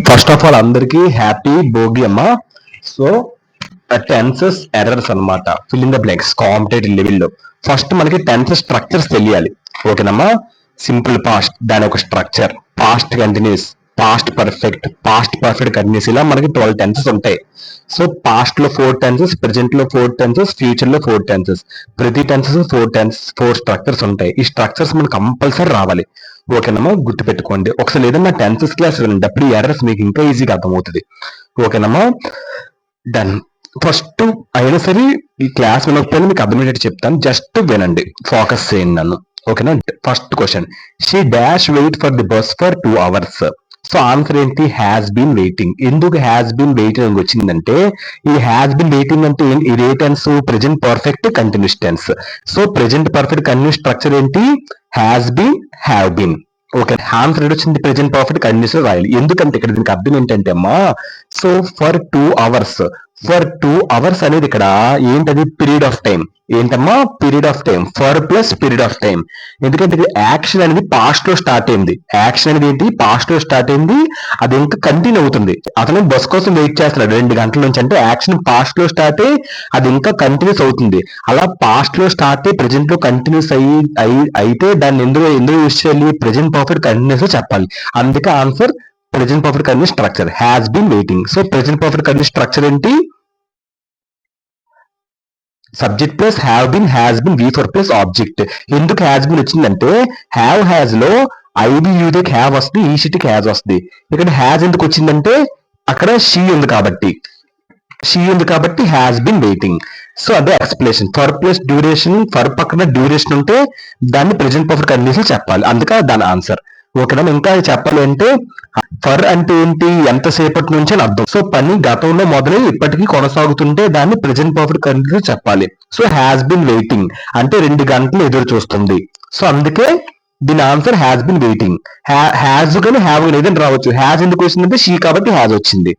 First of all అందరికి happy Bhogi అమ్మ. So tenses errors అన్నమాట, fill in the blanks competitive లెవెల్లో. ఫస్ట్ మనకి టెన్సెస్ స్ట్రక్చర్స్ తెలియాలి, ఓకేనమ్మా. సింపుల్ పాస్ట్ దాని ఒక structure, past continuous, past perfect continuous, ఇలా మనకి 12 టెన్సెస్ ఉంటాయి. సో పాస్ట్ లో 4 టెన్సెస్, ప్రెజెంట్ లో 4 టెన్సెస్, ఫ్యూచర్ లో 4 టెన్సెస్. ప్రతి టెన్సెస్ 4 స్ట్రక్చర్స్ ఉంటాయి. ఈ స్ట్రక్చర్స్ మనకు కంపల్సరీ రావాలి, ఓకేనమ్మా. గుర్తుపెట్టుకోండి. ఒకసారి ఏదన్నా టెన్సెస్ క్లాస్ వినండి, అప్పుడు ఈ ఎర్రర్స్ మీకు ఇంకా ఈజీగా అర్థమవుతుంది, ఓకేనమ్మా. డన్. ఫస్ట్ అయినా సరే ఈ క్లాస్ వినకపోయినా మీకు అర్థమయ్యేటట్టు చెప్తాను, జస్ట్ వినండి, ఫోకస్ చేయండి నన్ను, ఓకేనా. First question, she dash wait for the bus for 2 hours. So answer ఏంటి? Has been waiting. ఎందుకు హ్యాస్ బీన్ వెయిటింగ్ వచ్చిందంటే, ఈ హ్యాస్ బీన్ వెయిటింగ్ అంటే ఇది ఏ టెన్స్? Present perfect continuous tense. So present perfect continuous structure ఏంటి? Has been, have been. Okay, answer వచ్చింది ప్రెజెంట్ పర్ఫెక్ట్ కంటిన్యూస్ రాయాలి. ఎందుకంటే ఇక్కడ దీనికి అర్థం ఏంటంటే అమ్మా, so for 2 hours, for 2 hours అనేది ఇక్కడ ఏంటది? Period of time. ఏంటమ్మా? Period of time. For plus period of time. ఎందుకంటే యాక్షన్ అనేది పాస్ట్ లో స్టార్ట్ అయింది. యాక్షన్ అనేది ఏంటి? పాస్ట్ లో స్టార్ట్ అయింది, అది ఇంకా కంటిన్యూ అవుతుంది. అతను బస్ కోసం వెయిట్ చేస్తున్నాడు 2 గంటల నుంచి, అంటే యాక్షన్ పాస్ట్ లో స్టార్ట్ అయ్యి అది ఇంకా కంటిన్యూస్ అవుతుంది. అలా పాస్ట్ లో స్టార్ట్ అయ్యి ప్రెజెంట్ లో కంటిన్యూస్ అయితే దాన్ని ఎందుకు యూజ్ చేయాలి? ప్రెజెంట్ పర్ఫెక్ట్ కంటిన్యూస్ లో చెప్పాలి. అందుకే answer present perfect continuous structure, has been waiting. So present perfect continuous structure ఏంటి? Subject plus have been, has been, V for plus object. ఎందుకు హ్యాస్ బీన్ వచ్చిందంటే, హ్యాస్ లో ఐబి యూటికి హ్యావ్ వస్తుంది, ఈ షీట్కి హ్యాస్ వస్తుంది. ఇక్కడ హ్యాస్ ఎందుకు వచ్చిందంటే, అక్కడ షీ ఉంది కాబట్టి హ్యాస్ బీన్ వెయిటింగ్. సో అదే explanation. For plus duration, for పక్కన డ్యూరేషన్ ఉంటే దాన్ని ప్రెజెంట్ పర్ఫెక్ట్ కండిషన్ చెప్పాలి, అందుకే దాని ఆన్సర్, ఓకేనా. ఇంకా చెప్పాలి అంటే, ఫర్ అంటే ఏంటి? ఎంతసేపటి నుంచి అని అర్థం. సో పని గతంలో మొదలై ఇప్పటికీ కొనసాగుతుంటే దాన్ని ప్రెజెంట్ పర్ఫెక్ట్ కండిషన్ చెప్పాలి. సో హ్యాస్ బీన్ వెయిటింగ్ అంటే 2 గంటలు ఎదురు చూస్తుంది. సో అందుకే దీని answer has been waiting. Has కానీ హ్యావ్ ఏదైనా రావచ్చు. హ్యాజ్ ఎందుకు వచ్చిందంటే షీ కాబట్టి హ్యాజ్ వచ్చింది.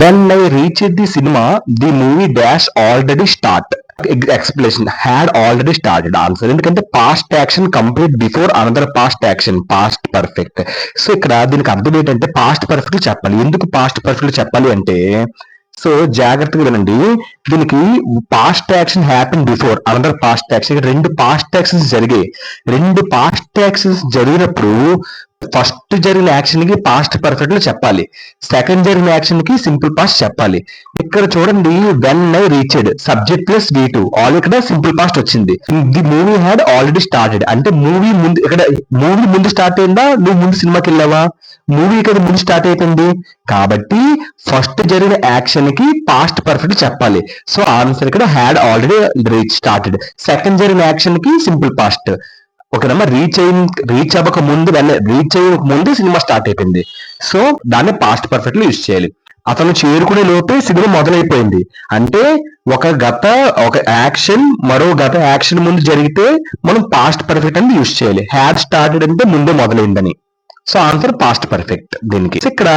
When I reach the cinema, the movie dash already start. Explanation, had already started. Answer ఎందుకంటే past action complete before another past action, past perfect. So ఇక్కడ దీనికి అర్థం ఏంటంటే పాస్ట్ పర్ఫెక్ట్ చెప్పాలి. ఎందుకు పాస్ట్ పర్ఫెక్ట్ చెప్పాలి అంటే, సో జాగ్రత్తగా వినండి, దీనికి past action happen before another past action. 2 past actions జరిగాయి. 2 పాస్ట్ యాక్షన్స్ జరిగినప్పుడు ఫస్ట్ జరిగిన యాక్షన్ కి పాస్ట్ పర్ఫెక్ట్ లో చెప్పాలి, సెకండ్ జరిగిన యాక్షన్ కి సింపుల్ పాస్ట్ చెప్పాలి. ఇక్కడ చూడండి, when I reached, subject plus V2, all ఇక్కడ సింపుల్ పాస్ట్ వచ్చింది. The movie had already started అంటే మూవీ ముందు, ఇక్కడ మూవీ ముందు స్టార్ట్ అయిందా? నువ్వు ముందు సినిమాకి వెళ్ళావా? మూవీ ఇక్కడ ముందు స్టార్ట్ అయిపోయింది కాబట్టి ఫస్ట్ జరిగిన యాక్షన్ కి పాస్ట్ పర్ఫెక్ట్ చెప్పాలి. సో ఆన్సర్ ఇక్కడ హ్యాడ్ ఆల్రెడీ స్టార్టెడ్. సెకండ్ జరిగిన యాక్షన్ కి సింపుల్ పాస్ట్, ఓకేనమ్మా. రీచ్ అవ్వక ముందు సినిమా స్టార్ట్ అయిపోయింది. సో దాన్ని పాస్ట్ పర్ఫెక్ట్ లో యూజ్ చేయాలి. అతను చేరుకునే లోపే సినిమా మొదలైపోయింది అంటే ఒక యాక్షన్ మరో గత యాక్షన్ ముందు జరిగితే మనం పాస్ట్ పర్ఫెక్ట్ అని యూజ్ చేయాలి. హ్యాడ్ స్టార్టెడ్ అంటే ముందే మొదలైందని. సో ఆన్సర్ పాస్ట్ పర్ఫెక్ట్ దీనికి. ఇక్కడ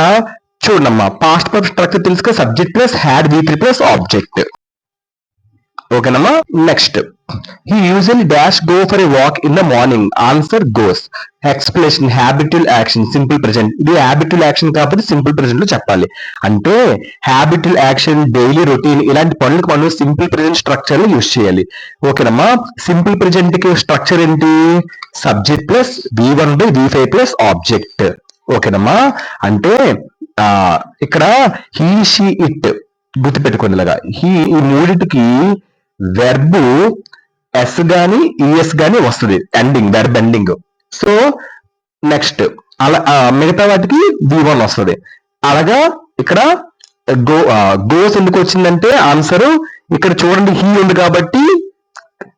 చూడమ్మా, పాస్ట్ పర్ఫెక్ట్ స్ట్రక్చర్ తెలుసుగా, subject plus had V3 plus object, ఓకేనమ్మా. Next, he usually dash go for a walk in the morning. Answer goes. Explanation, habitual action, simple present. ఇది habitual action కాబట్టి simple present లో చెప్పాలి. అంటే హ్యాబిటువల్ action, daily routine, ఇలాంటి పనులకు మనం simple present structure లో యూజ్ చేయాలి, ఓకేనమ్మా. సింపుల్ ప్రెజెంట్ కి స్ట్రక్చర్ ఏంటి? Subject plus V1 by V5 plus object, ఓకేనమ్మా. అంటే ఇక్కడ హీ, షీ, ఇట్ గుర్తుపెట్టుకోండి. ఇలాగా ఈ మూడింటికి వెర్బ్ ఎస్ గాని ఈఎస్ గాని వస్తుంది, ending, verb ending. So next అలా మిగతా వాటికి V1 వస్తుంది. అలాగా ఇక్కడ గోస్ ఎందుకు వచ్చిందంటే ఆన్సర్ ఇక్కడ చూడండి, హీ ఉంది కాబట్టి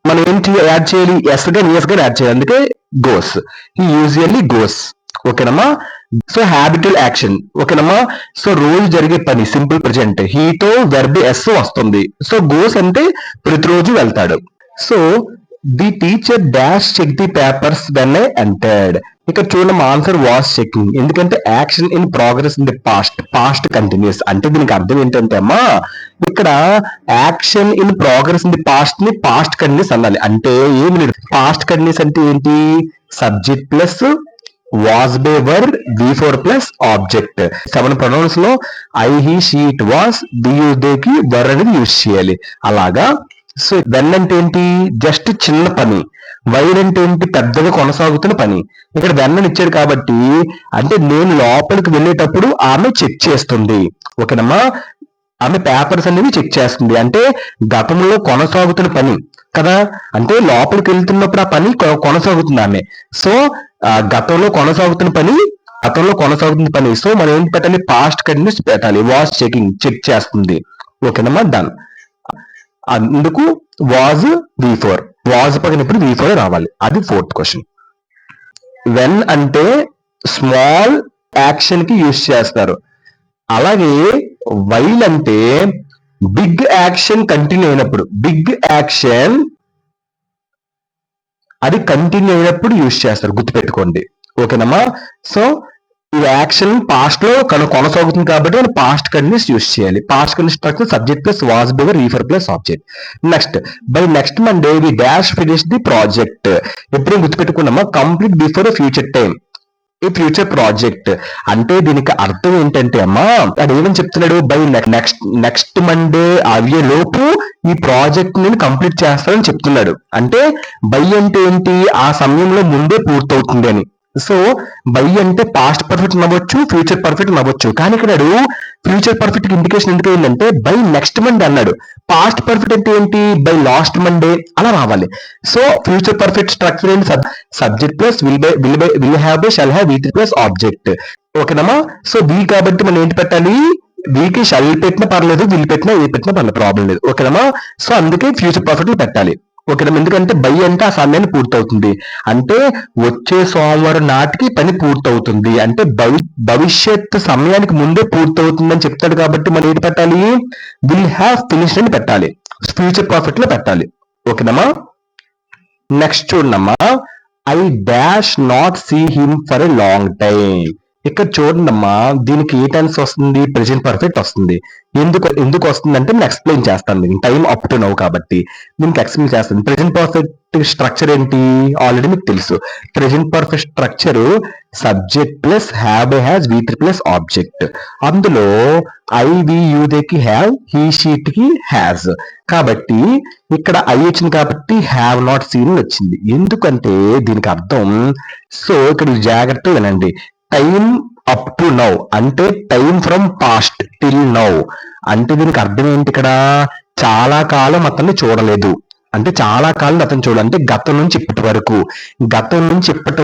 మనం ఏంటి యాడ్ చేయాలి? ఎస్ గాని ఈఎస్ గాని యాడ్ చేయాలి, అందుకే గోస్. హీ యూజువల్లీ గోస్, ఓకేనమ్మా. సో హ్యాబిటువల్ యాక్షన్, ఓకేనమ్మా. సో రోజు జరిగే పని సింపుల్ ప్రెజెంట్, హీతో వెర్బ్ ఎస్ వస్తుంది. సో గోస్ అంటే ప్రతిరోజు వెళ్తాడు. So the teacher dash check the papers when I entered. ఇక్కడ చూడడం ఆన్సర్ వాస్ చెకింగ్. ఎందుకంటే action in progress in the past continuous. అంటే దీనికి అర్థం ఏంటంటే అమ్మా, ఇక్కడ action in progress in the past ని పాస్ట్ కంటిన్యూస్ అనాలి. అంటే ఏమి లేదు, పాస్ట్ కంటిన్యూస్ అంటే ఏంటి? Subject plus was by were V4 plus object. 7 pronouns లో I he she it was కి వర్ అనేది యూజ్ చేయాలి. అలాగా. సో వెన్ అంటే ఏంటి, జస్ట్ చిన్న పని. వైల్ అంటే ఏంటి, పెద్దగా కొనసాగుతున్న పని. ఇక్కడ వెన్ అని ఇచ్చాడు కాబట్టి అంటే నేను లోపలికి వెళ్ళేటప్పుడు ఆమె చెక్ చేస్తుంది. ఓకేనమ్మా, ఆమె పేపర్స్ అనేవి చెక్ చేస్తుంది. అంటే గతంలో కొనసాగుతున్న పని కదా, అంటే లోపలికి వెళ్తున్నప్పుడు ఆ పని కొనసాగుతుంది ఆమె. సో గతంలో కొనసాగుతున్న పని సో మనం ఏంటి పెట్టాలి, పాస్ట్ కంటిన్యూస్ పెట్టాలి. వాజ్ చెకింగ్, చెక్ చేస్తుంది. ఓకేనమ్మా, డన్. అందుకు వాజ్ V4, వాజ్ పక్కన ఇప్పుడు V4 రావాలి. అది 4th క్వశ్చన్. వెన్ అంటే స్మాల్ యాక్షన్ కి యూజ్ చేస్తారు. అలాగే వైల్ అంటే బిగ్ యాక్షన్ కంటిన్యూ అయినప్పుడు, బిగ్ యాక్షన్ అది కంటిన్యూ అయినప్పుడు యూజ్ చేస్తారు, గుర్తుపెట్టుకోండి. ఓకేనమ్మా. సో ఈ యాక్షన్ పాస్ట్ లో కొనసాగుతుంది కాబట్టి మనం పాస్ట్ కంటిన్యూస్ యూజ్ చేయాలి. Past continuous structure subject plus was by V4 plus object. Next, by next Monday we dash finish the project. ఎప్పుడు గుర్తుపెట్టుకున్నామా, కంప్లీట్ బిఫోర్ ఫ్యూచర్ టైం, ఈ ఫ్యూచర్ ప్రాజెక్ట్. అంటే దీనికి అర్థం ఏంటంటే అమ్మా, అది ఏమని చెప్తున్నాడు, బై నెక్స్ట్ మండే అయ్యే లోపు ఈ ప్రాజెక్ట్ నేను కంప్లీట్ చేస్తానని చెప్తున్నాడు. అంటే బై అంటే ఏంటి, ఆ సమయంలో ముందే పూర్తవుతుంది అని. సో బై అంటే పాస్ట్ పర్ఫెక్ట్ నవ్వచ్చు, ఫ్యూచర్ పర్ఫెక్ట్ నవ్వచ్చు. కానీ ఇక్కడ ఫ్యూచర్ పర్ఫెక్ట్ ఇండికేషన్ ఎందుకు ఏంటంటే బై నెక్స్ట్ మండే అన్నాడు. పాస్ట్ పర్ఫెక్ట్ అంటే ఏంటి, బై లాస్ట్ మండే అలా రావాలి. సో ఫ్యూచర్ పర్ఫెక్ట్ స్ట్రక్చర్ ఏంటి, subject plus will have by shall have V3 plus object. ఓకేనమ్మా. సో బి కాబట్టి మనం ఏంటి పెట్టాలి, వీకి షల్ పెట్టినా పర్లేదు, విల్ పెట్టినా ఏ పెట్టినా పర్లేదు, ప్రాబ్లం లేదు. ఓకేనమ్మా. సో అందుకే ఫ్యూచర్ పర్ఫెక్ట్ పెట్టాలి. ఓకేనమ్మా. ఎందుకంటే బై అంటే ఆ సమయాన్ని పూర్తవుతుంది, అంటే వచ్చే సోమవారం నాటికి పని పూర్తవుతుంది, అంటే భవిష్యత్ సమయానికి ముందే పూర్తవుతుంది అని చెప్తాడు. కాబట్టి మనం ఏంటి పెట్టాలి, విల్ హ్యావ్ ఫినిష్డ్ అని పెట్టాలి, ఫ్యూచర్ పర్ఫెక్ట్ లో పెట్టాలి. ఓకేనమ్మా. నెక్స్ట్ చూడమ్మా, I dash not see him for a long time. ఇక్కడ చూడండి అమ్మా, దీనికి ఏ టెన్స్ వస్తుంది, ప్రెజెంట్ పర్ఫెక్ట్ వస్తుంది. ఎందుకు వస్తుంది అంటే నేను ఎక్స్ప్లెయిన్ చేస్తాను. మీకు టైం అప్ టు నౌ కాబట్టి దీనికి ఎక్స్ప్లెయిన్ చేస్తాను. ప్రెజెంట్ పర్ఫెక్ట్ స్ట్రక్చర్ ఏంటి, ఆల్రెడీ మీకు తెలుసు. Present perfect structure subject plus have by has V3 plus object. అందులో ఐ వి యూ కి హ్యావ్, హీ షీట్ కి హ్యాస్. కాబట్టి ఇక్కడ ఐ వచ్చింది కాబట్టి హ్యావ్ నాట్ సీన్ వచ్చింది. ఎందుకంటే దీనికి అర్థం, సో ఇక్కడ జాగ్రత్త వినండి, టైం అప్ టు నౌ అంటే time from past till now. అంటే దీనికి అర్థం ఏంటి, ఇక్కడ చాలా కాలం అతన్ని చూడలేదు, అంటే చాలా కాలం అతను చూడాలి, అంటే గతం నుంచి ఇప్పటి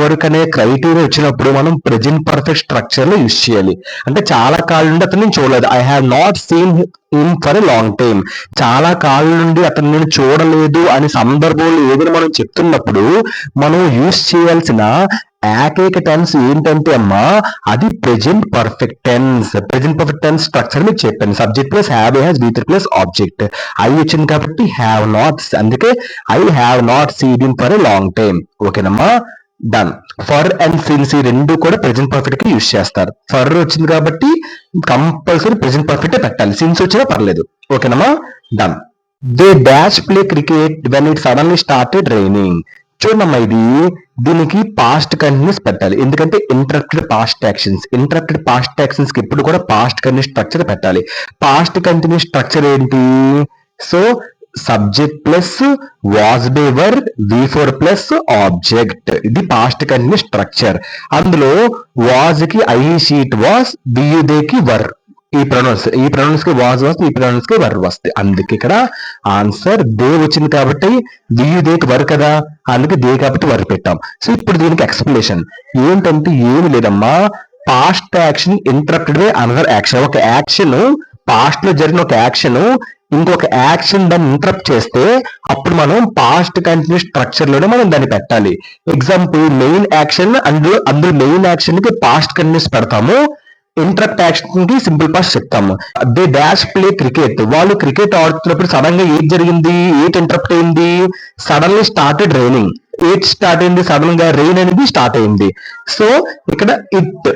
వరకు అనే క్రైటీరియా వచ్చినప్పుడు మనం ప్రెజెంట్ పర్ఫెక్ట్ స్ట్రక్చర్ లో యూజ్ చేయాలి. అంటే చాలా కాలం నుండి అతను నేను చూడలేదు, I have not seen him for a long time. చాలా కాలం నుండి అతను నేను చూడలేదు అనే సందర్భంలో ఏదైనా మనం చెప్తున్నప్పుడు మనం యూజ్ చేయాల్సిన ఏకైక టెన్స్ ఏంటంటే అమ్మా, అది present perfect tense. Present perfect tense structure మీకు చెప్పాను, subject plus have has V3 plus object. I వచ్చింది కాబట్టి హ్యావ్ నాట్, అందుకే I have not seen him for a long time. ఓకేనమ్మా, డన్. ఫర్ అండ్ సిన్స్ ఈ రెండు కూడా ప్రెజెంట్ పర్ఫెక్ట్ కి యూజ్ చేస్తారు. ఫర్ వచ్చింది కాబట్టి కంపల్సరీ ప్రెజెంట్ పర్ఫెక్ట్ పెట్టాలి, సిన్స్ వచ్చినా పర్లేదు. ఓకేనమ్మా, done. They dash play cricket when it suddenly started raining. చూడమ్మా, దీనికి పాస్ట్ కంటిన్యూస్ పెట్టాలి, ఎందుకంటే ఇంటరప్టెడ్ పాస్ట్ యాక్షన్స్ కి ఎప్పుడు కూడా పాస్ట్ కంటిన్యూస్ స్ట్రక్చర్ పెట్టాలి. పాస్ట్ కంటిన్యూస్ స్ట్రక్చర్ ఏంటి, so subject plus was by were V4 plus object. ఇది పాస్ట్ కంటిన్యూస్ స్ట్రక్చర్. అందులో వాజ్ కి ఐ షీట్ వాజ్, కి వర్. ఈ ప్రొనౌన్స్ కి వాజ్ వస్తుంది, ఈ ప్రొనౌన్స్ కి వర్ వస్తుంది. అందుకే ఇక్కడ ఆన్సర్ దే వచ్చింది కాబట్టి కి వర్ కదా, అందుకే దే కాబట్టి వర్ పెట్టాం. సో ఇప్పుడు దీనికి ఎక్స్ప్లెనేషన్ ఏంటంటే ఏమి లేదమ్మా, past action interrupted by another action. ఒక యాక్షన్ పాస్ట్ లో జరిగిన ఒక యాక్షన్ ఇంకొక యాక్షన్ దాన్ని ఇంటరప్ట్ చేస్తే అప్పుడు మనం పాస్ట్ కంటిన్యూస్ స్ట్రక్చర్ లోనే మనం దాన్ని పెట్టాలి. ఎగ్జాంపుల్ మెయిన్ యాక్షన్, అందులో మెయిన్ యాక్షన్ కి పాస్ట్ కంటిన్యూస్ పెడతాము, ఇంటరప్ట్ యాక్షన్ కి సింపుల్ పాస్ట్ చెప్తాము. దే డాష్ ప్లే క్రికెట్, వాళ్ళు క్రికెట్ ఆడుతున్నప్పుడు సడన్ గా ఏది జరిగింది, ఏది ఇంటరప్ట్ అయింది, సడన్లీ స్టార్టెడ్ రైనింగ్. ఏది స్టార్ట్ అయింది, సడన్ గా రెయిన్ అనేది స్టార్ట్ అయింది. సో ఇక్కడ ఇట్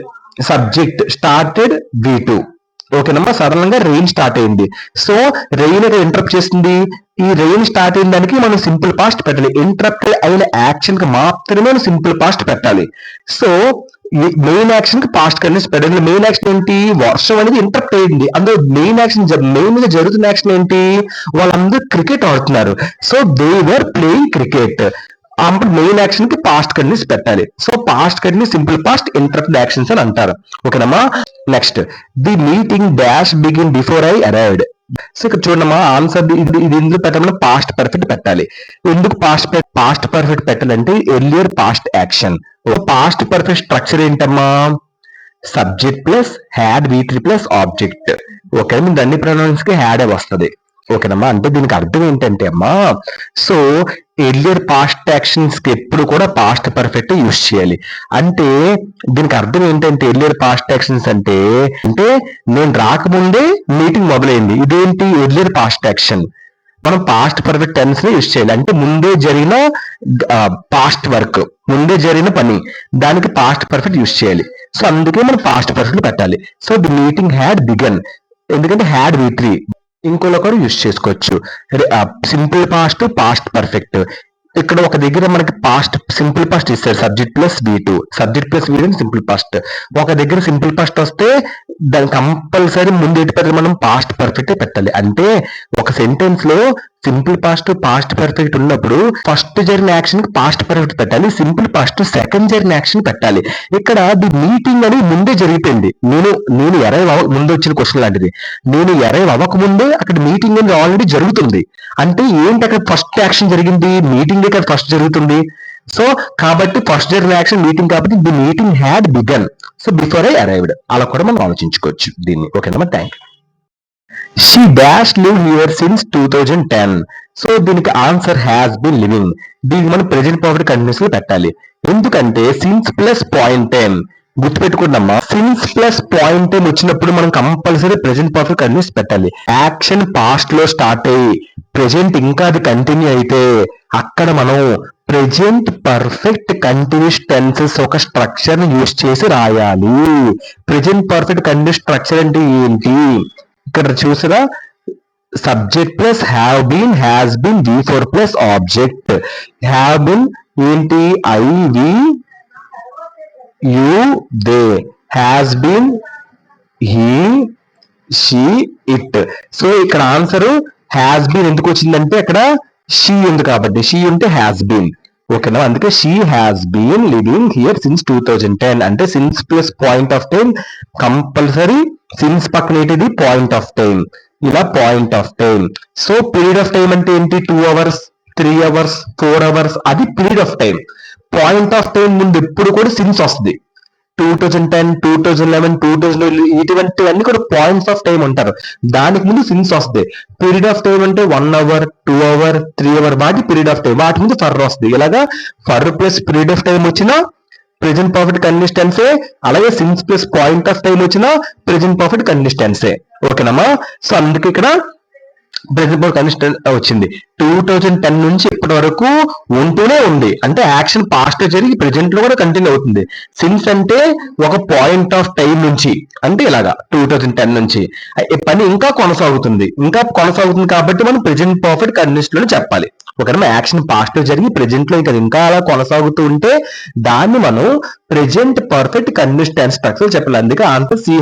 సబ్జెక్ట్ స్టార్టెడ్ V2. ఓకేనమ్మా, సడన్ గా రెయిన్ స్టార్ట్ అయింది. సో రెయిన్ ఇంటరప్ట్ చేస్తుంది, ఈ రెయిన్ స్టార్ట్ అయిన దానికి మనం సింపుల్ పాస్ట్ పెట్టాలి. ఇంటరప్ట్ అయిన యాక్షన్ కి మాత్రమే మనం సింపుల్ పాస్ట్ పెట్టాలి. సో మెయిన్ యాక్షన్ కి పాస్ట్ కంటిన్యూస్ పెట్టాలి. మెయిన్ యాక్షన్ ఏంటి? వర్షం అనేది ఇంటరప్ట్ అయింది. అందులో మెయిన్ యాక్షన్ మెయిన్ గా జరుగుతున్న యాక్షన్ ఏంటి? వాళ్ళందరూ క్రికెట్ ఆడుతున్నారు. So they were playing cricket. అప్పుడు మెయిన్ యాక్షన్ కి పాస్ట్ కంటిన్యూస్ పెట్టాలి. So past continuous simple past interrupt actions అని అంటారు. ఓకేనమ్మా. Next, the meeting dash begin before I arrived. So ఇక్కడ చూడమ్మా, ఆన్సర్ ఇది ఎందుకు పెట్టాలి? పాస్ట్ పర్ఫెక్ట్ పెట్టాలి. ఎందుకు పాస్ట్ పర్ఫెక్ట్ పెట్టాలంటే earlier past action. Past perfect structure ఏంటమ్మా? Subject plus had V3 plus object. Okay, మీకు అన్ని ప్రొనౌన్స్ కి హ్యాడే వస్తుంది. ఓకేనమ్మా. అంటే దీనికి అర్థం ఏంటంటే అమ్మా, సో ఎర్లియర్ పాస్ట్ యాక్షన్స్ కి ఎప్పుడు కూడా పాస్ట్ పర్ఫెక్ట్ యూజ్ చేయాలి. అంటే దీనికి అర్థం ఏంటంటే ఎర్లియర్ పాస్ట్ యాక్షన్స్ అంటే నేను రాకముందే మీటింగ్ మొదలైంది. ఇదేంటి? Earlier past action. మనం పాస్ట్ పర్ఫెక్ట్ టెన్స్ ని యూజ్ చేయాలి. అంటే ముందే జరిగిన పాస్ట్ వర్క్, ముందే జరిగిన పని, దానికి పాస్ట్ పర్ఫెక్ట్ యూజ్ చేయాలి. సో అందుకే మనం పాస్ట్ పర్ఫెక్ట్ పెట్టాలి. So the meeting had begun, ఎందుకంటే హ్యాడ్ V3 ఇంకొకరు యూజ్ చేసుకోవచ్చు. Simple past, past perfect. ఇక్కడ ఒక దగ్గర మనకి పాస్ట్ సింపుల్ పాస్ట్ ఇస్తారు, subject plus V2, subject plus V2 simple past. ఒక దగ్గర సింపుల్ పాస్ట్ వస్తే దాని కంపల్సరీ ముందు ఎటు పెట్టాలి? మనం పాస్ట్ పర్ఫెక్ట్ పెట్టాలి. అంటే ఒక సెంటెన్స్ లో సింపుల్ పాస్ట్, పాస్ట్ పర్ఫెక్ట్ ఉన్నప్పుడు ఫస్ట్ జరిగిన యాక్షన్ కి పాస్ట్ పర్ఫెక్ట్ పెట్టాలి, సింపుల్ పాస్ట్ సెకండ్ జరిగిన యాక్షన్ పెట్టాలి. ఇక్కడ ది మీటింగ్ అని ముందే జరిగిపోయింది. నేను అరైవ్ ముందు వచ్చిన క్వశ్చన్ లాంటిది. నేను అరైవ్ అవ్వక ముందే అక్కడ మీటింగ్ అనేది ఆల్రెడీ జరుగుతుంది. అంటే ఏంటి? అక్కడ ఫస్ట్ యాక్షన్ జరిగింది, మీటింగ్ ఇక్కడ ఫస్ట్ జరుగుతుంది. సో కాబట్టి ఫస్ట్ జరిగిన యాక్షన్ మీటింగ్, కాబట్టి the meeting had began. So before I arrived. అలా కూడా మనం ఆలోచించుకోవచ్చు దీన్ని. ఓకేనమ్మా, thank you. She dash live here since 2010. So దీనికి ఆన్సర్ హ్యాస్ బీన్ లివింగ్. దీనికి మనం ప్రెజెంట్ పర్ఫెక్ట్ కంటిన్యూస్ లో పెట్టాలి. ఎందుకంటే సిన్స్ ప్లస్ పాయింట్ టైం గుర్తుపెట్టుకున్నామా, సిన్స్ ప్లస్ పాయింట్ టైం వచ్చినప్పుడు మనం కంపల్సరీ ప్రెజెంట్ పర్ఫెక్ట్ కంటిన్యూస్ పెట్టాలి. యాక్షన్ పాస్ట్ లో స్టార్ట్ అయ్యి ప్రెజెంట్ ఇంకా అది కంటిన్యూ అయితే అక్కడ మనం ప్రెజెంట్ పర్ఫెక్ట్ కంటిన్యూస్ టెన్సెస్ ఒక స్ట్రక్చర్ ని యూజ్ చేసి రాయాలి. ప్రెజెంట్ పర్ఫెక్ట్ కంటిన్యూస్ స్ట్రక్చర్ అంటే ఏంటి? ఇక్కడ చూసినా subject plus have been, has been, V4 plus object. Have been ఏంటి? I, we, you, they. Has been he, she, it. So ఇక్కడ ఆన్సర్ హ్యాస్ బీన్ ఎందుకు వచ్చిందంటే అక్కడ షీ ఉంది కాబట్టి, షీ ఉంటే హ్యాస్ బీన్. ఓకేనా? అందుకే she has been living here since 2010. అంటే since plus point of time compulsory. Since పక్కన ఏంటిది? Point of time. ఇలా point of time. So period of time అంటే ఏంటి? 2 hours, 3 hours, 4 hours, అది period of time. Point of time ముందు ఎప్పుడు కూడా సిన్స్ వస్తుంది. 2010, 2011, 2012 ఇటువంటివన్నీ కూడా పాయింట్స్ ఆఫ్ టైం అంటారు. దానికి ముందు సిన్స్ వస్తుంది. పీరియడ్ ఆఫ్ టైం అంటే 1 hour, 2 hour, 3 hour, వాటి పీరియడ్ ఆఫ్ టైం, వాటి ముందు ఫర్ వస్తుంది. ఇలాగా for plus period of time వచ్చినా ప్రెజెంట్ పర్ఫెక్ట్ కంటిన్యూస్ టెన్సే, అలాగే since plus point of time వచ్చినా ప్రెజెంట్ పర్ఫెక్ట్ కంటిన్యూస్ టెన్సే. ఓకేనమ్మా. సో అందుకే ఇక్కడ ప్రెజెంట్ పర్ఫెక్ట్ కంటిన్యూస్ వచ్చింది. 2010 నుంచి ఇప్పటి వరకు ఉంటూనే ఉంది. అంటే యాక్షన్ పాస్ట్ జరిగి ప్రెజెంట్ లో కూడా కంటిన్యూ అవుతుంది. సిన్స్ అంటే ఒక పాయింట్ ఆఫ్ టైం నుంచి, అంటే ఇలాగా 2010 నుంచి పని ఇంకా కొనసాగుతుంది కాబట్టి మనం ప్రెజెంట్ పర్ఫెక్ట్ కంటిన్యూస్ లోనే చెప్పాలి. ఓకేనా? యాక్షన్ పాస్ట్ లో జరిగి ప్రెజెంట్ లో ఇంకా అలా కొనసాగుతూ ఉంటే దాన్ని మనం present perfect continuous tense structure చెప్పాలి. అందుకే answer she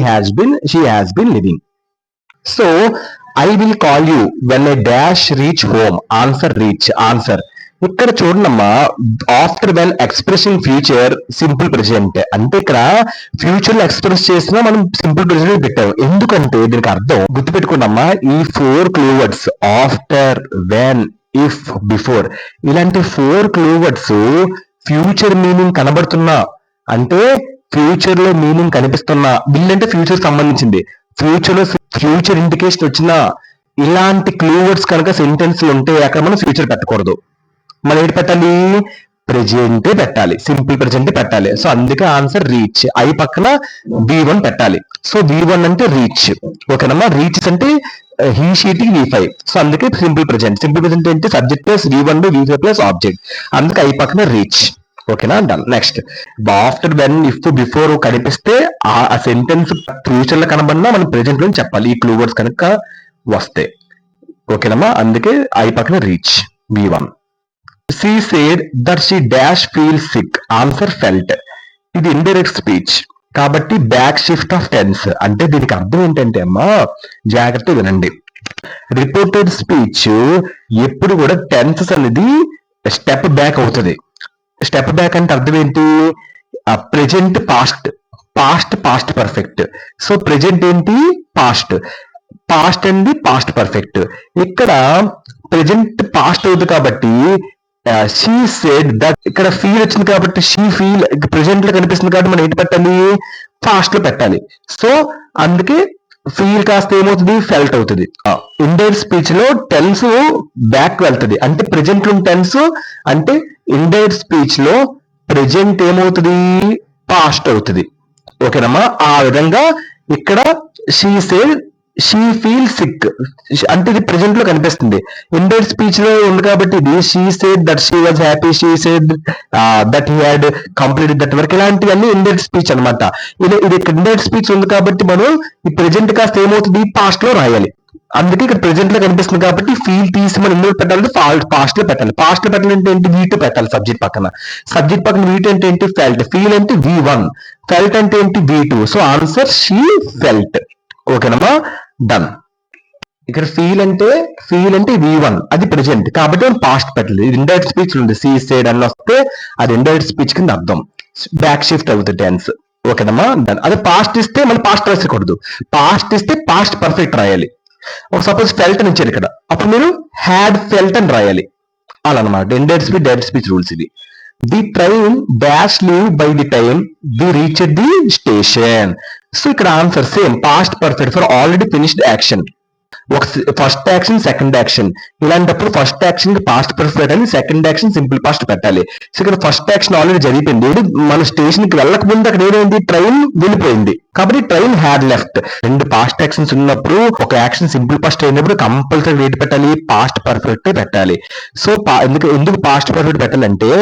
has been living. So I will call you when I dash reach home. Answer reach. Answer ఇక్కడ చూడమ్మా, after when expressing future simple present. అంటే ఇక్కడ ఫ్యూచర్ లో ఎక్స్ప్రెస్ చేసినా మనం simple present పెట్టాం. ఎందుకంటే దీనికి అర్థం గుర్తుపెట్టుకున్నామ్మా, ఈ 4 clue words after, when, if, before, ఇలాంటి 4 క్లూ వర్డ్స్ ఫ్యూచర్ మీనింగ్ కనబడుతున్నా, అంటే ఫ్యూచర్ లో మీనింగ్ కనిపిస్తున్నా, విల్ అంటే ఫ్యూచర్ సంబంధించింది, ఫ్యూచర్ లో ఫ్యూచర్ ఇండికేషన్ వచ్చినా, ఇలాంటి క్లూ వర్డ్స్ కనుక సెంటెన్స్ ఉంటే అక్కడ మనం ఫ్యూచర్ పెట్టకూడదు. మనం ఏంటి పెట్టాలి? ప్రెజెంట్ పెట్టాలి, సింపుల్ ప్రెజెంట్ పెట్టాలి. సో అందుకే ఆన్సర్ రీచ్. ఐ పక్కన V1 పెట్టాలి. సో V1 అంటే రీచ్. ఓకేనమ్మా. రీచ్ అంటే హీ, షీ, V5. సో అందుకే సింపుల్ ప్రెజెంట్ అంటే subject plus V1 V5 plus object. అందుకే ఐ పక్కన రీచ్. ఓకేనా? Done. Next, after, when, if, before కనిపిస్తే ఆ సెంటెన్స్ ఫ్యూచర్ లో కనబడినా మనం ప్రెజెంట్ లో చెప్పాలి, ఈ క్లూ వర్డ్స్ కనుక వస్తే. ఓకేనమ్మా. అందుకే ఐ పక్కన reach, V1. She said that she dash feels sick. Answer felt. ఇది ఇండైరెక్ట్ స్పీచ్ కాబట్టి బ్యాక్ షిఫ్ట్ ఆఫ్ టెన్స్. అంటే దీనికి అర్థం ఏంటంటే అమ్మా, జాగ్రత్త వినండి. రిపోర్టెడ్ స్పీచ్ ఎప్పుడు కూడా టెన్సెస్ అనేది స్టెప్ బ్యాక్ అవుతుంది. స్టెప్ బ్యాక్ అంటే అర్థం ఏంటి? Present past, past perfect. So present ఏంటి? పాస్ట్, పాస్ట్ అండి పాస్ట్ పర్ఫెక్ట్. ఇక్కడ ప్రెజెంట్ పాస్ట్ అవుతుంది కాబట్టి షీ సెడ్ దట్, ఇక్కడ ఫీల్ వచ్చింది కాబట్టి షీ ఫీల్ ప్రెజెంట్ లో కనిపిస్తుంది కాబట్టి మనం ఏంటి పెట్టాలి? పాస్ట్ లో పెట్టాలి. సో అందుకే ఫీల్ కాస్త ఏమవుతుంది? ఫెల్ట్ అవుతుంది. ఇండైరెక్ట్ స్పీచ్ లో టెన్స్ బ్యాక్ వెళ్తుంది. అంటే ప్రెజెంట్ లో టెన్స్ అంటే ఇండైరెక్ట్ స్పీచ్ లో ప్రెజెంట్ ఏమవుతుంది? పాస్ట్ అవుతుంది. ఓకేనమ్మా? ఆ విధంగా ఇక్కడ she said she feel sick అంటే ఇది ప్రెజెంట్ లో కనిపిస్తుంది. ఇండైరెక్ట్ స్పీచ్ లో ఉంది కాబట్టి ఇది she said that she was happy, she said that he had completed that work, ఇలాంటివన్నీ ఇండైరెక్ట్ స్పీచ్ అనమాట. ఇది ఇండైరెక్ట్ స్పీచ్ ఉంది కాబట్టి మనం ఈ ప్రెజెంట్ కాస్త ఏమవుతుంది? పాస్ట్ లో రాయాలి. అందుకే ఇక్కడ ప్రెజెంట్ లో కనిపిస్తుంది కాబట్టి ఫీల్ తీసి మనం ఎందుకు పెట్టాలంటే పాస్ట్ లో పెట్టాలి. పాస్ట్ లో పెట్టాలంటే ఏంటి? V2 పెట్టాలి సబ్జెక్ట్ పక్కన. సబ్జెక్ట్ పక్కన V2 అంటే ఏంటి? ఫెల్ట్. ఫీల్ అంటే V1, ఫెల్ట్ అంటే ఏంటి? V2. So answer she felt. ఓకేనమ్మా? డన్. ఇక్కడ ఫీల్ అంటే V1, అది ప్రెజెంట్ కాబట్టి మనం పాస్ట్ పెట్టలేదు. ఇది ఇండైరెక్ట్ స్పీచ్ ఉంది. సీ సేడ్ అని వస్తే అది ఇండైరెక్ట్ స్పీచ్ కింద అర్థం. బ్యాక్ షిఫ్ట్ అవుతుంది టెన్స్. ఓకేనమ్మా? డన్. అదే పాస్ట్ ఇస్తే మళ్ళీ పాస్ట్ రాయకూడదు. పాస్ట్ ఇస్తే పాస్ట్ పర్ఫెక్ట్ రాయాలి. ఒక సపోజ్ ఫెల్ట్ అని ఇచ్చారు ఇక్కడ, అప్పుడు మీరు హ్యాడ్ ఫెల్ట్ అని రాయాలి. అలా అనమాట indirect speech direct speech rules ఇవి. The train dash leave by the time the reach the station. So ఇక్కడ answer same past perfect for already finished action. ఒక ఫస్ట్ యాక్షన్ సెకండ్ యాక్షన్, ఇలాంటప్పుడు first action కి past perfect పెట్టాలి, second action simple past పెట్టాలి. So ఇక్కడ first action already జరిగిపోయింది. మన station కి వెళ్ళక ముందు అక్కడ ఏమైంది? ట్రైన్ వెళ్ళిపోయింది కాబట్టి ట్రైన్ హ్యాడ్ లెఫ్ట్. రెండు పాస్ట్ యాక్షన్స్ ఉన్నప్పుడు ఒక యాక్షన్ సింపుల్ పాస్ట్ అయినప్పుడు కంపల్సరీ ఏంటి పెట్టాలి? పాస్ట్ పర్ఫెక్ట్ పెట్టాలి. సో ఎందుకు పాస్ట్ పర్ఫెక్ట్ పెట్టాలంటే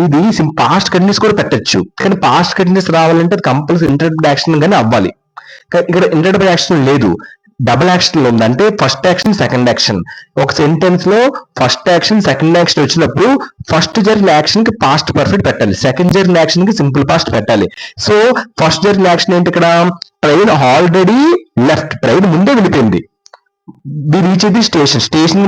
ఇది పాస్ట్ కంటిన్యూస్ కూడా పెట్టచ్చు, కానీ పాస్ట్ కంటిన్యూస్ రావాలంటే అది కంపల్సరీ ఇంటర్ప్ట్ యాక్షన్ గానే అవ్వాలి. ఇక్కడ ఇంటర్ప్ట్ యాక్షన్ లేదు, డబుల్ యాక్షన్ లో ఉంది. అంటే ఫస్ట్ యాక్షన్ సెకండ్ యాక్షన్. ఒక సెంటెన్స్ లో ఫస్ట్ యాక్షన్ సెకండ్ యాక్షన్ వచ్చినప్పుడు ఫస్ట్ జరిగిన యాక్షన్ కి పాస్ట్ పర్ఫెక్ట్ పెట్టాలి, సెకండ్ జరిగిన యాక్షన్ కి సింపుల్ పాస్ట్ పెట్టాలి. సో ఫస్ట్ జరిగిన యాక్షన్ ఏంటి? ఇక్కడ ట్రైన్ ఆల్రెడీ లెఫ్ట్, ట్రైన్ ముందే వెళ్ళిపోయింది. The reach the station, station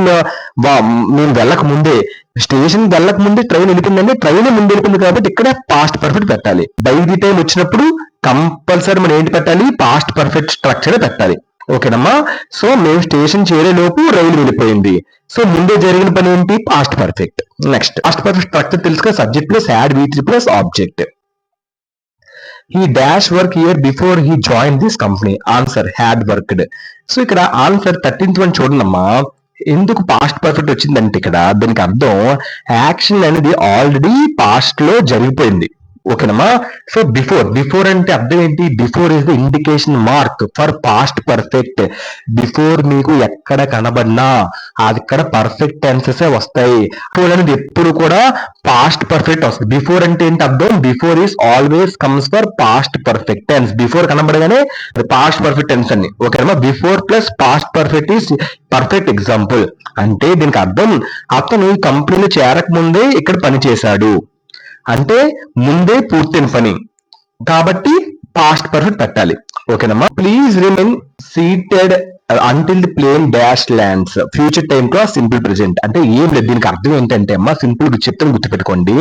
మేము వెళ్ళక ముందే, స్టేషన్ వెళ్ళక ముందే ట్రైన్ వెళ్ళిపోయిందంటే ట్రైన్ ముందు వెళ్ళిపోయింది కాబట్టి ఇక్కడ పాస్ట్ పర్ఫెక్ట్ పెట్టాలి. బై ది టైం వచ్చినప్పుడు కంపల్సరీ మనం ఏంటి పెట్టాలి? పాస్ట్ పర్ఫెక్ట్ స్ట్రక్చర్ పెట్టాలి. ఓకేనమ్మా? సో మేము స్టేషన్ చేరే లోపు రైలు వెళ్ళిపోయింది. సో ముందే జరిగిన పని ఏంటి? Past perfect. Next past perfect structure తెలుసుగా, subject plus had V3 plus object. He dash work here before he join this company. Answer had worked. So ఇక్కడ ఆన్సర్ 13th వన్ చూడండమ్మా. ఎందుకు పాస్ట్ పర్ఫెక్ట్ వచ్చిందంటే ఇక్కడ దానికి అర్థం యాక్షన్ అనేది already past లో జరిగిపోయింది. ఓకేనమ్మా? సో బిఫోర్ అంటే అర్థం ఏంటి? Before is the indication mark for past perfect. Before మీకు ఎక్కడ కనబడినా అది ఇక్కడ పర్ఫెక్ట్ టెన్సెస్ వస్తాయి. బిఫోర్ అనేది ఎప్పుడు కూడా పాస్ట్ పర్ఫెక్ట్ వస్తుంది. బిఫోర్ అంటే ఏంటి అర్థం? Before is always comes for past perfect tense. Before కనబడగానే పాస్ట్ పర్ఫెక్ట్ టెన్స్ అని. ఓకేనమ్మా? Before plus past perfect is perfect example. అంటే దీనికి అర్థం అతను ఈ కంపెనీలో చేరక ముందే ఇక్కడ పని చేశాడు అంటే ముందే పూర్తయిన పని కాబట్టి పాస్ట్ పర్ఫెక్ట్ పెట్టాలి. ఓకేనమ్మా? Please remain seated until the plane dash lands. Future time to simple present. అంటే ఏం లేదు, దీనికి అర్థం ఏంటంటే అమ్మా సింపుల్ చెప్తాను గుర్తుపెట్టుకోండి.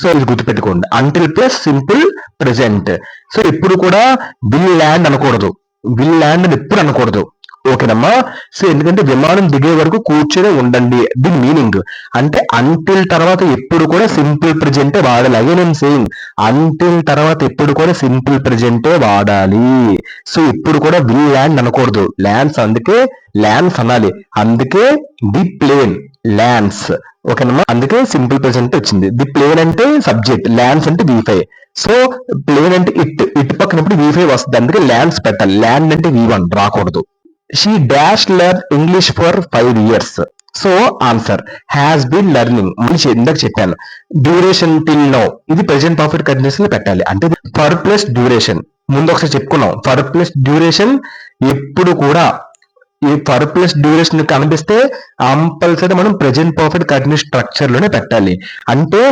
సో ఇది గుర్తుపెట్టుకోండి, until plus simple present. So ఎప్పుడు కూడా విల్ ల్యాండ్ అనకూడదు, విల్ ల్యాండ్ అని ఎప్పుడు అనకూడదు. ఓకేనమ్మా? సో ఎందుకంటే విమానం దిగే వరకు కూర్చొని ఉండండి దీని మీనింగ్. అంటే అంటిల్ తర్వాత ఎప్పుడు కూడా సింపుల్ ప్రెజెంటే వాడాలి. అగే నేను సేయింగ్ అంటిల్ తర్వాత ఎప్పుడు కూడా సింపుల్ ప్రెజెంటే వాడాలి. సో ఇప్పుడు కూడా విల్ ల్యాండ్ అనకూడదు, ల్యాండ్స్. అందుకే ల్యాండ్స్ అనాలి. అందుకే ది ప్లేన్ ల్యాండ్స్. ఓకేనమ్మా? అందుకే సింపుల్ ప్రెజెంట్ వచ్చింది. ది ప్లేన్ అంటే సబ్జెక్ట్, ల్యాండ్స్ అంటే V5. సో ప్లేన్ అంటే ఇట్ పక్కనప్పుడు V5 వస్తుంది. అందుకే ల్యాండ్స్ పెట్టాలి. ల్యాండ్ అంటే V1 రాకూడదు. She dash learn English for 5 years. So answer has been learning. మనిషి ఇందాక చెప్పాను డ్యూరేషన్ టిల్ నౌ, ఇది ప్రెజెంట్ పర్ఫెక్ట్ కంటిన్యూస్ లో పెట్టాలి. అంటే ఫర్ ప్లస్ డ్యూరేషన్ ముందు ఒకసారి చెప్పుకున్నాం. ఫర్ ప్లస్ డ్యూరేషన్ ఎప్పుడు కూడా ఈ ఫర్ ప్లస్ డ్యూరేషన్ కనిపిస్తే కంపల్సరీ మనం ప్రెజెంట్ పర్ఫెక్ట్ కంటిన్యూస్ స్ట్రక్చర్ లోనే పెట్టాలి. అంటే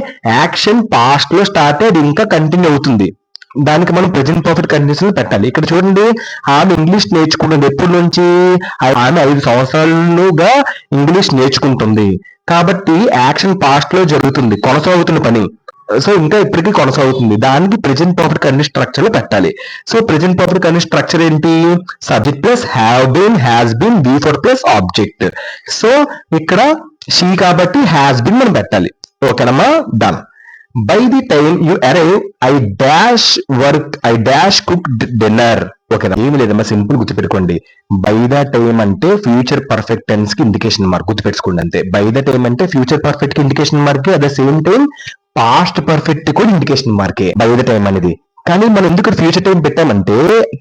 యాక్షన్ పాస్ట్ లో స్టార్ట్ అయ్యి ఇంకా కంటిన్యూ అవుతుంది. దానికి మనం ప్రెజెంట్ పర్ఫెక్ట్ కండిషన్ పెట్టాలి. ఇక్కడ చూడండి, ఆమె ఇంగ్లీష్ నేర్చుకుంటుంది. ఎప్పటి నుంచి? ఆమె 5 సంవత్సరాలుగా ఇంగ్లీష్ నేర్చుకుంటుంది. కాబట్టి యాక్షన్ పాస్ట్ లో జరుగుతుంది, కొనసాగుతున్న పని. సో ఇంకా ఇప్పటికీ కొనసాగుతుంది. దానికి ప్రెజెంట్ పర్ఫెక్ట్ కండిషన్ స్ట్రక్చర్ లో పెట్టాలి. So present perfect condition structure ఏంటి? Subject plus have been, has been, be for plus object. So ఇక్కడ షీ కాబట్టి హ్యాస్ బీన్ మనం పెట్టాలి. ఓకేనమ్మా, done. By the time you arrive I dash work, I dash cook dinner. ఓకేనా, ఏమి లేదమ్మా, simple గుర్తుపెట్టుకోండి. బై ద టైమ్ అంటే ఫ్యూచర్ పర్ఫెక్ట్ టెన్స్ కి ఇండికేషన్ మార్క్, గుర్తుపెట్టుకోండి అంతే. బై ద టైమ్ అంటే ఫ్యూచర్ పర్ఫెక్ట్ కి indication mark, at the same time past perfect కూడా ఇండికేషన్ మార్కే బై ద టైమ్ అనేది. కానీ మనం ఎందుకు ఫ్యూచర్ టైం పెట్టామంటే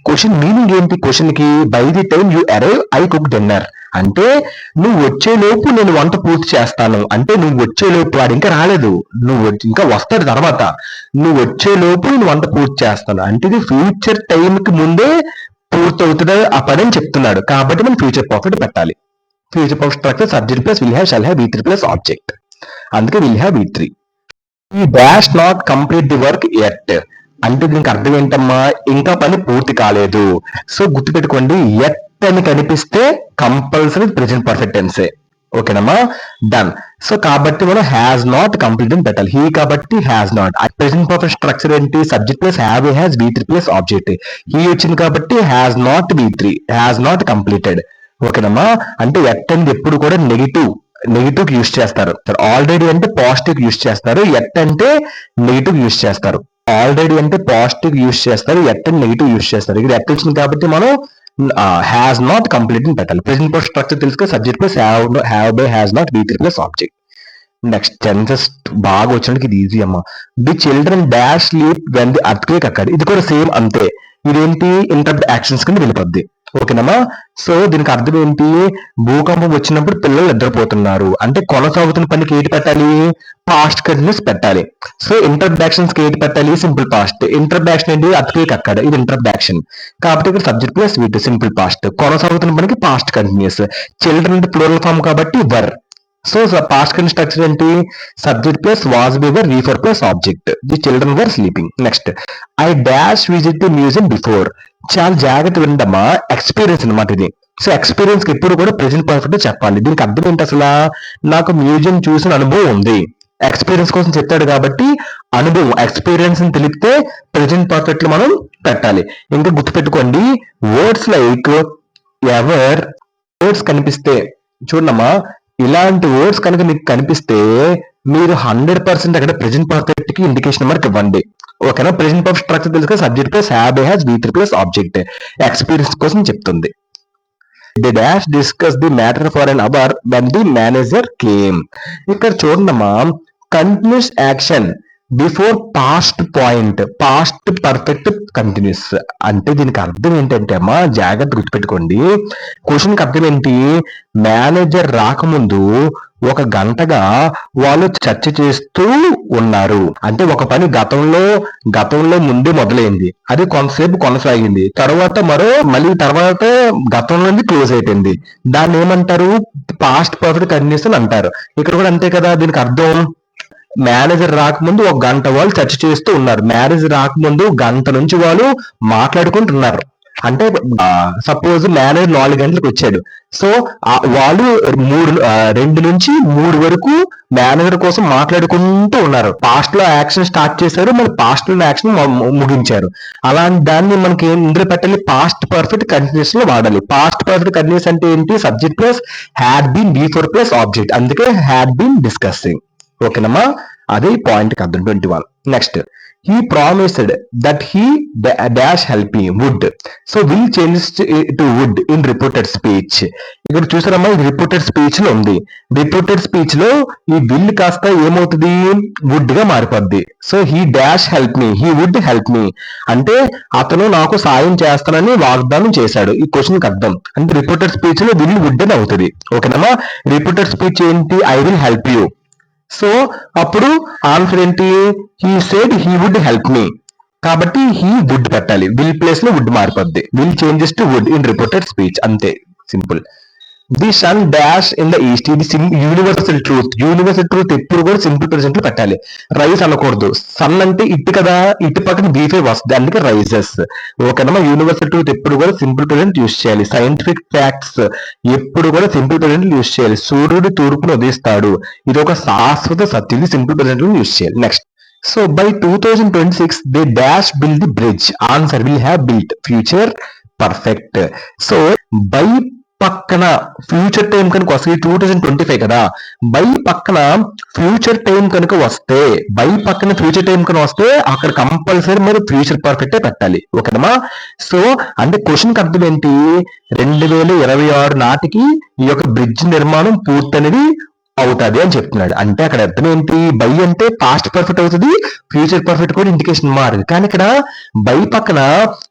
క్వశ్చన్ మీనింగ్ ఏంటి? క్వశ్చన్ కి by the time you arrive I cook dinner అంటే నువ్వు వచ్చేలోపు నేను వంట పూర్తి చేస్తాను. అంటే నువ్వు వచ్చేలోపు, వాడు ఇంకా రాలేదు, నువ్వు ఇంకా వస్తాడు తర్వాత, నువ్వు వచ్చేలోపు నేను వంట పూర్తి చేస్తాను అంటే ఇది ఫ్యూచర్ టైం కి ముందే పూర్తవుతుంది ఆ పని అని చెప్తున్నాడు. కాబట్టి మనం ఫ్యూచర్ పర్ఫెక్ట్ పెట్టాలి. Future perfect structure subject plus will have, shall have, V3 plus object. అందుకే విల్ హ్యావ్ V3. ఈ dash not complete the work at అంటే దీనికి అర్థం ఏంటమ్మా? ఇంకా పని పూర్తి కాలేదు. సో గుర్తుపెట్టుకోండి, ఎట్ అని కనిపిస్తే కంపల్సరీ ప్రెజెంట్ పర్ఫెక్ట్ టెన్సే. ఓకేనమ్మా, డన్. సో కాబట్టి మనం హ్యాస్ నాట్ కంప్లీట్ అని పెట్టాలి. హీ కాబట్టి has not. Present perfect structure ఏంటి? Subject plus have, has, V3 plus object. He వచ్చింది కాబట్టి has not V3, has not completed. ఓకేనమ్మా, అంటే ఎట్ అనేది ఎప్పుడు కూడా నెగిటివ్ యూస్ చేస్తారు. ఆల్రెడీ అంటే పాజిటివ్ యూస్ చేస్తారు, ఎట్ అంటే నెగిటివ్ యూస్ చేస్తారు. ఆల్రెడీ అంటే పాజిటివ్ యూస్ చేస్తారు, ఎట్ అంటే నెగిటివ్ యూస్ చేస్తారు. ఇక్కడ ఎట్ వచ్చింది కాబట్టి మనం హ్యాస్ నాట్ కంప్లీట్ అని పెట్టాలి. ప్రెజెంట్ పర్ఫెక్ట్ స్ట్రక్చర్ తెలుసుకుని subject plus have by has not, V3 plus object. Next tenses బాగా వచ్చినట్టు ఇది ఈజీ అమ్మా. The children dash sleep when the earthquake occur. ఇది కూడా సేమ్ అంతే. ఇదేంటి? ఇంటరప్ట్ యాక్షన్స్ కింద వెళ్ళిపోద్ది. ఓకేనమ్మా, సో దీనికి అర్థం ఏంటి? భూకంపం వచ్చినప్పుడు పిల్లలు నిద్రపోతున్నారు అంటే కొనసాగుతున్న పనికి ఏంటి పెట్టాలి? పాస్ట్ కంటిన్యూస్ పెట్టాలి. సో ఇంటరప్ట్ యాక్షన్స్ కి ఏంటి పెట్టాలి? Simple past. ఇంటరప్ట్ యాక్షన్ ఏంటి? అర్త్క్వేక్ అక్కడ, ఇది ఇంటరప్ట్ యాక్షన్ కాబట్టి ఇక్కడ subject plus V2 simple past. కొనసాగుతున్న పనికి పాస్ట్ కంటిన్యూస్. చిల్డ్రన్ అంటే ప్లూరల్ ఫామ్ కాబట్టి were. So past continuous structure ఏంటి? Subject plus was be were, V4 plus object. The children were sleeping. Next I dash visit the museum before. చాలా జాగ్రత్త విందమ్మా, experience అనమాట ఇది. So experience కి ఎప్పుడు కూడా ప్రెజెంట్ పర్ఫెక్ట్ చెప్పాలి. దీనికి అర్థం ఏంటి? అసలు నాకు మ్యూజియం చూసిన అనుభవం ఉంది, ఎక్స్పీరియన్స్ కోసం చెప్తాడు కాబట్టి అనుభవం, ఎక్స్పీరియన్స్ అని తెలిపితే ప్రెజెంట్ పర్ఫెక్ట్ లో మనం పెట్టాలి. ఇంకా గుర్తుపెట్టుకోండి, వర్డ్స్ లైక్ ఎవర్ వర్డ్స్ కనిపిస్తే చూడమ్మా, ఇలాంటి వర్డ్స్ కనుక మీకు కనిపిస్తే మీరు 100% అక్కడ ప్రెజెంట్ పర్ఫెక్ట్ కి ఇండికేషన్ మార్క్ ఇవ్వండి. ఓకేనా, ప్రెజెంట్ పర్ఫెక్ట్ స్ట్రక్చర్ తెలుసుకుని subject plus have, has, V3 plus object. Experience కోసం చెప్తుంది. The dash discuss the matter for an hour when the manager came. ఇక్కడ చూడమ్మా, continuous action before past point, past perfect continuous. అంటే దీనికి అర్థం ఏంటంటే అమ్మా, జాగ్రత్త గుర్తుపెట్టుకోండి. క్వశ్చన్ కి అర్థం ఏంటి? మేనేజర్ రాకముందు 1 గంటగా వాళ్ళు చర్చ చేస్తూ ఉన్నారు. అంటే ఒక పని గతంలో ముందే మొదలైంది, అది కొంతసేపు కొనసాగింది, తర్వాత తర్వాత గతంలో క్లోజ్ అయిపోయింది. దాన్ని ఏమంటారు? పాస్ట్ పర్ఫెక్ట్ కంటిన్యూస్ అని అంటారు. ఇక్కడ కూడా అంతే కదా. దీనికి అర్థం మేనేజర్ రాకముందు 1 గంట వాళ్ళు చర్చ చేస్తూ ఉన్నారు. మేనేజర్ రాకముందు గంట నుంచి వాళ్ళు మాట్లాడుకుంటున్నారు. అంటే సపోజ్ మేనేజర్ 4 గంటలకు వచ్చాడు. సో వాళ్ళు 2 నుంచి 3 వరకు మేనేజర్ కోసం మాట్లాడుకుంటూ ఉన్నారు. పాస్ట్ లో యాక్షన్ స్టార్ట్ చేశారు, మరి పాస్ట్ లో యాక్షన్ ముగించారు. అలాంటి దాన్ని మనకి ఇందులో పెట్టాలి, పాస్ట్ పర్ఫెక్ట్ కంటిన్యూస్ లో వాడాలి. పాస్ట్ పర్ఫెక్ట్ కంటిన్యూస్ అంటే ఏంటి? Subject plus had been, V4 plus object. అందుకే హ్యాడ్ బీన్ డిస్కసింగ్. ఓకేనమ్మా, అదే పాయింట్ కి అర్థం. 21. Next he promised that he dash help me would. So will changes to would in reported speech. ఇక్కడ చూసారమ్మా, ఇది reported speech లో ఉంది. రిపోర్టెడ్ స్పీచ్ లో ఈ will కాస్త ఏమవుతుంది? would గా మారిపోద్ది. So he dash help me, he would help me అంటే అతను నాకు సాయం చేస్తానని వాగ్దానం చేశాడు. ఈ క్వశ్చన్ కి అర్థం అంటే రిపోర్టెడ్ స్పీచ్ లో will would అని అవుతుంది. ఓకేనమ్మా, రిపోర్టెడ్ స్పీచ్ ఏంటి? I will help you. సో అప్పుడు ఆన్సర్ ఏంటి? He said he would help me కాబట్టి హీ వుడ్ పెట్టాలి. విల్ ప్లేస్ లో వుడ్ మారిపోద్ది. Will changes to would in reported speech. అంతే, simple. The sun dash in the east. ఇది యూనివర్సల్ ట్రూత్. యూనివర్సల్ ట్రూత్ ఎప్పుడు కూడా సింపుల్ ప్రెజెంట్ లో పెట్టాలి, రైస్ అనకూడదు. సన్ అంటే ఇటు కదా, ఇటు పక్కన బీఫే వస్తుంది, అందుకే రైజెస్. ఓకేనమ్మా, యూనివర్సల్ ట్రూత్ ఎప్పుడు కూడా సింపుల్ ప్రెజెంట్ యూస్ చేయాలి. సైంటిఫిక్ ఫ్యాక్ట్స్ ఎప్పుడు కూడా సింపుల్ ప్రెజెంట్ యూస్ చేయాలి. సూర్యుడు తూర్పును ఉదయిస్తాడు, ఇది ఒక శాశ్వత సత్యం, ఇది సింపుల్ ప్రెజెంట్ లో యూస్ చేయాలి. Next, so by 2026 they dash build the bridge. Answer, will have built. Future perfect. So by పక్కన ఫ్యూచర్ టైం కనుక వస్తే 2025 కదా, బై పక్కన ఫ్యూచర్ టైం కనుక వస్తే, బై పక్కన ఫ్యూచర్ టైం కనుక వస్తే అక్కడ కంపల్సరీ మీరు ఫ్యూచర్ పర్ఫెక్టే పెట్టాలి. ఓకేనమ్మా. సో అంటే క్వశ్చన్ కి అర్థం ఏంటి, 2026 నాటికి ఈ యొక్క బ్రిడ్జ్ నిర్మాణం పూర్తి అనేది అవుతుంది అని చెప్తున్నాడు. అంటే అక్కడ అర్థం ఏంటి, బై అంటే పాస్ట్ పర్ఫెక్ట్ అవుతుంది, ఫ్యూచర్ పర్ఫెక్ట్ కూడా ఇండికేషన్ మారదు. కానీ ఇక్కడ బై పక్కన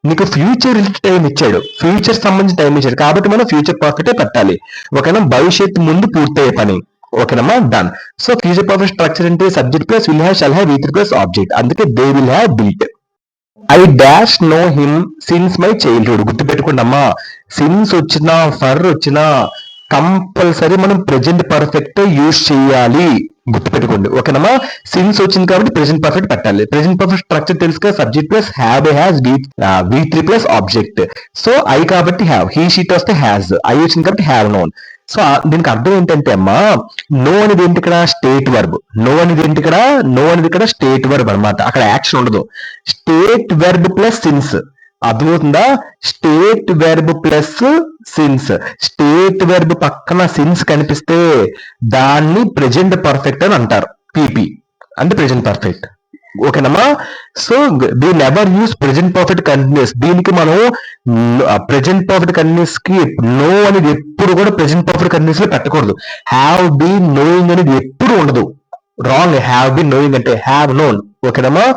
నీకు ఫ్యూచర్ టైం ఇచ్చాడు, ఫ్యూచర్ సంబంధించిన టైం ఇచ్చాడు, కాబట్టి మనం ఫ్యూచర్ పర్ఫెక్టే పెట్టాలి. ఓకేనా, భవిష్యత్తు ముందు పూర్తయ్యే పని. ఓకేనమ్మా, done. So future perfect structure అంటే subject plus will have, shall have, V3 plus object, అందుకే they will have built. I dash know him since my childhood. గుర్తుపెట్టుకోండి అమ్మా, సిన్స్ వచ్చినా ఫర్ వచ్చినా కంపల్సరీ మనం ప్రెజెంట్ పర్ఫెక్ట్ యూజ్ చేయాలి, గుర్తుపెట్టుకోండి. ఓకేనమ్మా, సిన్స్ వచ్చింది కాబట్టి ప్రెజెంట్ పర్ఫెక్ట్ పెట్టాలి. ప్రెజెంట్ పర్ఫెక్ట్ స్ట్రక్చర్ తెలుసు కదా, subject plus have, has, V3 plus object. So I కాబట్టి హ్యావ్, హీ షీట్ వస్తే హ్యాస్, ఐ వచ్చింది కాబట్టి హ్యావ్ నోన్. సో దీనికి అర్థం ఏంటంటే అమ్మా, నో అనేది ఏంటి ఇక్కడ, స్టేట్ వర్బ్. నో అనేది ఏంటి ఇక్కడ, నో అనేది ఇక్కడ స్టేట్ వర్బ్ అనమాట, అక్కడ యాక్షన్ ఉండదు. స్టేట్ వెర్బ్ ప్లస్ సిన్స్, అర్థమవుతుందా, state verb plus since. State verb పక్కన సిన్స్ కనిపిస్తే దాన్ని ప్రెజెంట్ పర్ఫెక్ట్ అని అంటారు, పిపి అంటే ప్రెజెంట్ పర్ఫెక్ట్. ఓకేనమ్మా. So they never use present perfect continuous. దీనికి మనం ప్రెజెంట్ పర్ఫెక్ట్ కంటిన్యూస్ కి నో అనేది ఎప్పుడు కూడా ప్రెజెంట్ పర్ఫెక్ట్ కంటిన్యూస్ లో పెట్టకూడదు. హ్యావ్ బీన్ నోయింగ్ అనేది ఎప్పుడు ఉండదు, రాంగ్. హ్యావ్ బీన్ నోయింగ్ అంటే హ్యావ్ నోన్. ఓకేనమ్మా,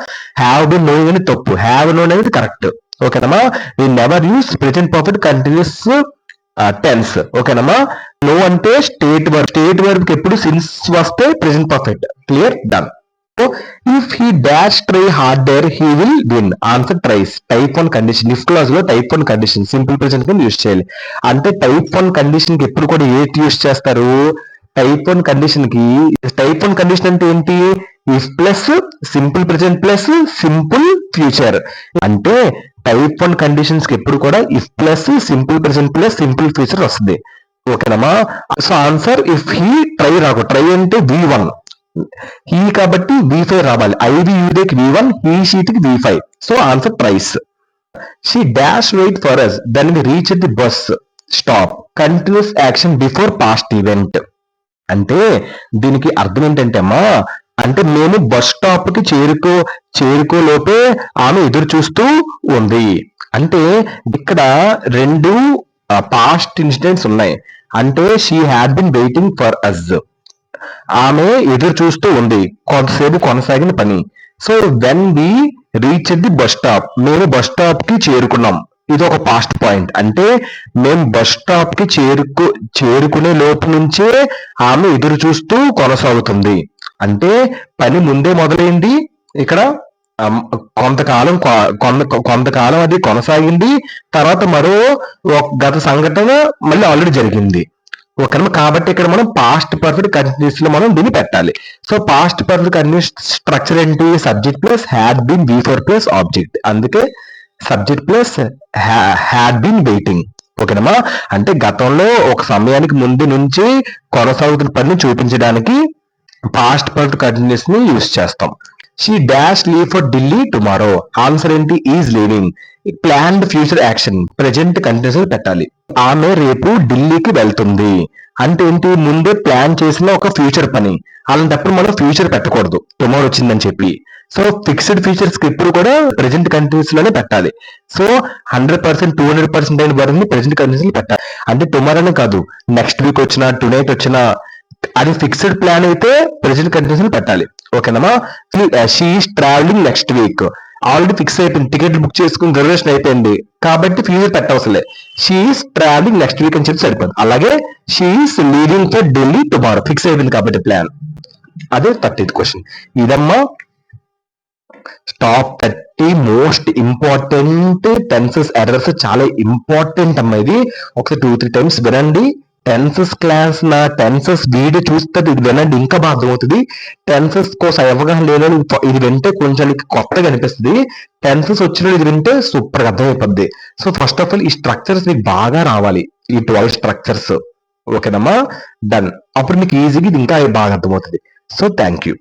హ్యావ్ బీన్ నోయింగ్ అనేది తప్పు, హ్యావ్ నోన్ అనేది కరెక్ట్. ఓకేనమ్మా, we never use present perfect continuous tense. ఓకేనమ్మా, నో అంటే స్టేట్ వర్బ్, స్టేట్ వర్బ్ కి ఎప్పుడు సిన్స్ వస్తే present perfect. Clear, done. So if he dash try harder he will win. Answer tries. Type 1 condition, if clause లో type 1 condition simple present కింద use చేయాలి. అంటే type 1 condition కి ఎప్పుడు కూడా ఏటి యూజ్ చేస్తారు, టైప్ 1 కండిషన్ కి, టైప్ 1 కండిషన్ అంటే ఏంటి, if plus simple present plus simple future. అంటే టైప్ 1 కండిషన్స్ కి ఎప్పుడు కూడా if plus simple present plus simple future వస్తుంది. ఓకేనమ్మా. So answer if he try రాకు, ట్రై అంటే V1, హీ కాబట్టి V5 రావాలి, ఐవి యూదేకి V1, హీ షీట్కి V5. So answer tries. She dash wait for us then we reach the bus stop. Continuous action before past event. అంటే దీనికి అర్థం ఏంటంటే అమ్మా, అంటే మేము బస్ స్టాప్ కి చేరుకోలోపే ఆమె ఎదురు చూస్తూ ఉంది. అంటే ఇక్కడ రెండు పాస్ట్ ఇన్సిడెంట్స్ ఉన్నాయి. అంటే she had been waiting for us, ఆమె ఎదురు చూస్తూ ఉంది, కొంతసేపు కొనసాగిన పని. So when we reach the bus stop, మేము బస్ స్టాప్ కి చేరుకున్నాం, ఇది ఒక పాస్ట్ పాయింట్. అంటే మేము బస్ స్టాప్ కి చేరుకునే లోపు నుంచే ఆమె ఎదురు చూస్తూ కొనసాగుతుంది. అంటే పని ముందే మొదలైంది, ఇక్కడ కొంతకాలం అది కొనసాగింది, తర్వాత మరో గత సంఘటన మళ్ళీ ఆల్రెడీ జరిగింది. ఓకేనా, కాబట్టి ఇక్కడ మనం పాస్ట్ పర్ఫెక్ట్ కంటిన్యూస్ లో మనం దీన్ని పెట్టాలి. So past perfect continuous structure ఏంటి, subject plus had been V4 plus object, అందుకే subject plus had been waiting. ఓకేనమ్మా, అంటే గతంలో ఒక సమయానికి ముందు నుంచి కొనసాగుతున్న పనిని చూపించడానికి పాస్ట్ పర్ఫెక్ట్ కంటిన్యూస్ ని యూజ్ చేస్తాం. She dash leave for Delhi tomorrow. Answer ఏంటి, is leaving. Planned future action present continuous పెట్టాలి. ఆమె రేపు ఢిల్లీకి వెళ్తుంది అంటే ఏంటి, ముందే ప్లాన్ చేసిన ఒక ఫ్యూచర్ పని, అలాంటప్పుడు మనం ఫ్యూచర్ పెట్టకూడదు టుమారో వచ్చిందని చెప్పి. సో ఫిక్స్డ్ ఫ్యూచర్స్ కి ఎప్పుడు కూడా ప్రెజెంట్ కంటిన్యూస్ లోనే పెట్టాలి. సో 100%, 200% అయిన వరకు ప్రెజెంట్ కంటిన్యూస్ లో పెట్టాలి. అంటే టుమారోనే కాదు, నెక్స్ట్ వీక్ వచ్చినా, టునైట్ వచ్చినా, అది ఫిక్స్డ్ ప్లాన్ అయితే ప్రెజెంట్ కంటిన్యూస్ పెట్టాలి. ఓకేనమ్మా. She is travelling next week, already fix అయిపోయింది, టికెట్ బుక్ చేసుకుని రిజర్వేషన్ అయిపోయింది, కాబట్టి ఫ్యూచర్ పెట్టవసలే. She is travelling next week అని చెప్పి సరిపోతుంది. అలాగే she is leaving for Delhi tomorrow, fix అయిపోయింది కాబట్టి ప్లాన్. అదే 30th క్వశ్చన్. ఇదమ్మా top 30 most important tenses errors, చాలా ఇంపార్టెంట్ అమ్మా ఇది. ఒకసారి 2-3 టైమ్స్ వినండి, టెన్సెస్ క్లాస్ నా టెన్సెస్ వీడియో చూస్తే ఇది వినండి, ఇంకా బాగా అర్థమవుతుంది. టెన్సెస్ కోసం అవగాహన లేని ఇది వింటే కొంచెం కొత్తగా అనిపిస్తుంది. టెన్సెస్ వచ్చిన ఇది వింటే సూపర్ గా అర్థమైపోద్ది. సో ఫస్ట్ ఆఫ్ ఆల్ ఈ స్ట్రక్చర్స్ మీకు బాగా రావాలి, ఈ 12 స్ట్రక్చర్స్. ఓకేనమ్మా, డన్. అప్పుడు మీకు ఈజీగా ఇది ఇంకా బాగా అర్థమవుతుంది. So thank you.